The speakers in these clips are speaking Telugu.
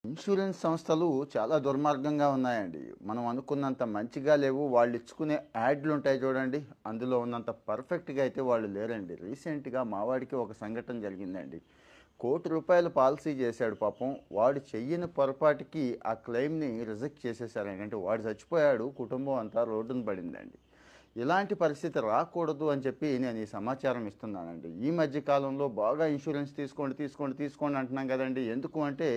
ఇన్సూరెన్స్ సంస్థలు చాలా దుర్మార్గంగా ఉన్నాయండి. మనం అనుకున్నంత మంచిగా లేవు. వాళ్ళు ఇచ్చుకునే యాడ్లు ఉంటాయి చూడండి. అందులో ఉన్నంత పర్ఫెక్ట్‌గా అయితే వాళ్ళు లేరండి. రీసెంట్‌గా మావాడికి ఒక సంఘటన జరిగిందండి. ₹1,00,00,000 పాలిసీ చేశాడు పాపం. వాడు చెయ్యని పొరపాటుకి ఆ క్లెయిమ్‌ని రిజెక్ట్ చేసేసారండి. అంటే వాడు చచ్చిపోయాడు. కుటుంబం అంతా రోడ్డున పడిందండి. ఇలాంటి పరిస్థితి రాకూడదు అని చెప్పి నేను ఈ సమాచారం ఇస్తున్నానండి. ఈ మధ్య కాలంలో బాగా ఇన్సూరెన్స్ తీసుకోండి, తీసుకోండి, తీసుకోండి అంటున్నాం కదండీ! ఎందుకు అంటే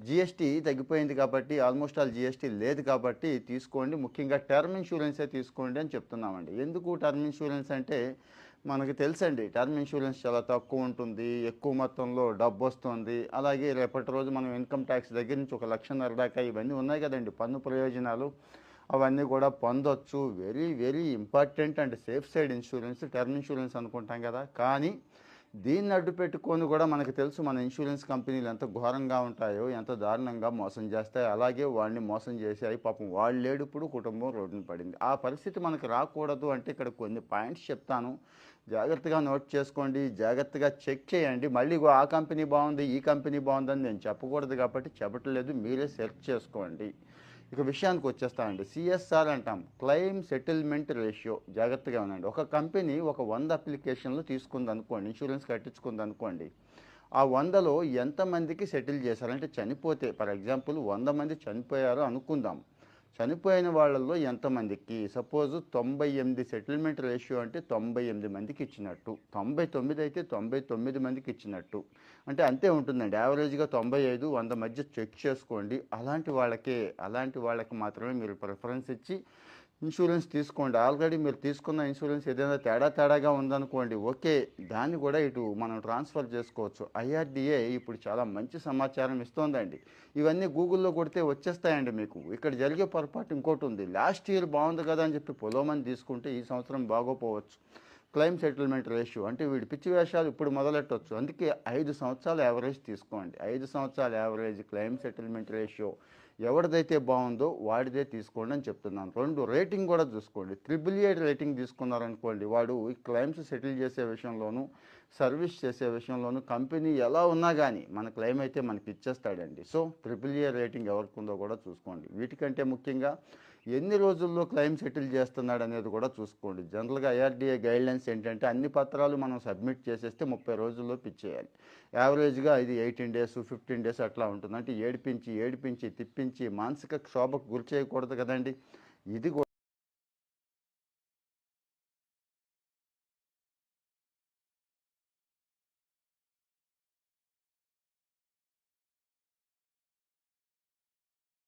జీఎస్టీ తగ్గిపోయింది కాబట్టి ఆల్మోస్ట్ ఆల్ జీఎస్టీ లేదు కాబట్టి తీసుకోండి. ముఖ్యంగా టర్మ్ ఇన్సూరెన్సే తీసుకోండి అని చెప్తున్నామండి. ఎందుకు టర్మ్ ఇన్సూరెన్స్ అంటే మనకు తెలుసండి. టర్మ్ ఇన్సూరెన్స్ చాలా తక్కువ ఉంటుంది. ఎక్కువ మొత్తంలో డబ్బొస్తుంది. అలాగే రేపటి రోజు మనం ఇన్‌కమ్ టాక్స్ దగ్గర నుంచి ఒక 1,50,000 దాకా ఇవన్నీ ఉన్నాయి కదండీ! పన్ను ప్రయోజనాలు. అవన్నీ కూడా పొందొచ్చు. Very, very important and safe side insurance term insurance అనుకుంటాం కదా! కానీ దీన్ని అడ్డు పెట్టుకొని కూడా మనకు తెలుసు మన ఇన్సూరెన్స్ కంపెనీలు ఎంత ఘోరంగా ఉంటాయో, ఎంత దారుణంగా మోసం చేస్తాయో, అలాగే వాడిని మోసం చేశాయి. పాపం వాడు లేడు ఇప్పుడు, కుటుంబం రోడ్డున పడింది. ఆ పరిస్థితి మనకు రాకూడదు అంటే ఇక్కడ కొన్ని పాయింట్స్ చెప్తాను. జాగ్రత్తగా నోట్ చేసుకోండి. జాగ్రత్తగా చెక్ చేయండి. మళ్ళీ ఇగో ఆ కంపెనీ బాగుంది, ఈ కంపెనీ బాగుందని నేను చెప్పకూడదు కాబట్టి చెప్పట్లేదు. మీరే సెర్చ్ చేసుకోండి. ఇక విషయానికి వచ్చేస్తానండి. సిఎస్ఆర్ అంటాం, క్లెయిమ్ సెటిల్మెంట్ రేషియో. జాగ్రత్తగా ఉండండి. ఒక కంపెనీ ఒక 100 అప్లికేషన్లు తీసుకుందనుకోండి, ఇన్సూరెన్స్ కట్టించుకుందనుకోండి. ఆ 100లో ఎంతమందికి సెటిల్ చేశారు అంటే చనిపోతే, ఫర్ ఎగ్జాంపుల్ 100 మంది చనిపోయారు అనుకుందాం. చనిపోయిన వాళ్ళల్లో ఎంతమందికి, సపోజ్ 98 సెటిల్మెంట్ రేషియో అంటే 98 మందికి ఇచ్చినట్టు, 99 అయితే 99 మందికి ఇచ్చినట్టు. అంటే అంతే ఉంటుందండి. యావరేజ్గా 95, 100 మధ్య చెక్ చేసుకోండి. అలాంటి వాళ్ళకి మాత్రమే మీరు ప్రిఫరెన్స్ ఇచ్చి ఇన్సూరెన్స్ తీసుకోండి. ఆల్రెడీ మీరు తీసుకున్న ఇన్సూరెన్స్ ఏదైనా తేడాగా ఉందనుకోండి, ఓకే, దాన్ని కూడా ఇటు మనం ట్రాన్స్ఫర్ చేసుకోవచ్చు. ఐఆర్డీఏ ఇప్పుడు చాలా మంచి సమాచారం ఇస్తోందండి. ఇవన్నీ గూగుల్‌లో కొడితే వచ్చేస్తాయండి మీకు. ఇక్కడ జరిగే పొరపాటు ఇంకోటి ఉంది. లాస్ట్ ఇయర్ బాగుంది కదా అని చెప్పి పొలోమని తీసుకుంటే ఈ సంవత్సరం బాగోపోవచ్చు. క్లెయిమ్ సెటిల్మెంట్ రేషియో అంటే వీడి పిచ్చి వేషాలు ఇప్పుడు మొదలెట్టొచ్చు. అందుకే 5 సంవత్సరాల యావరేజ్ తీసుకోండి. 5 సంవత్సరాల యావరేజ్ క్లెయిమ్ సెటిల్మెంట్ రేషియో ఎవరిదైతే బాగుందో వాడిదే తీసుకోండి అని చెప్తున్నాను. 2 రేటింగ్ కూడా చూసుకోండి. ట్రిపుల్ ఏ రేటింగ్ తీసుకున్నారనుకోండి, వాడు ఈ క్లెయిమ్స్ సెటిల్ చేసే విషయంలోనూ, సర్వీస్ చేసే విషయంలోనూ కంపెనీ ఎలా ఉన్నా కానీ మన క్లెయిమ్ అయితే మనకి ఇచ్చేస్తాడండి. సో ట్రిపుల్ ఏ రేటింగ్ ఎవరికి ఉందో కూడా చూసుకోండి. వీటికంటే ముఖ్యంగా ఎన్ని రోజుల్లో క్లెయిమ్ సెటిల్ చేస్తున్నాడు అనేది కూడా చూసుకోండి. జనరల్గా ఐఆర్డీఏ గైడ్లైన్స్ ఏంటంటే అన్ని పత్రాలు మనం సబ్మిట్ చేసేస్తే 30 రోజుల్లో ఇచ్చేయాలి. యావరేజ్గా ఇది 18 డేస్, 15 డేస్ అట్లా ఉంటుంది. అంటే ఏడిపించి తిప్పించి మానసిక క్షోభకు గురి చేయకూడదు కదండి. ఇది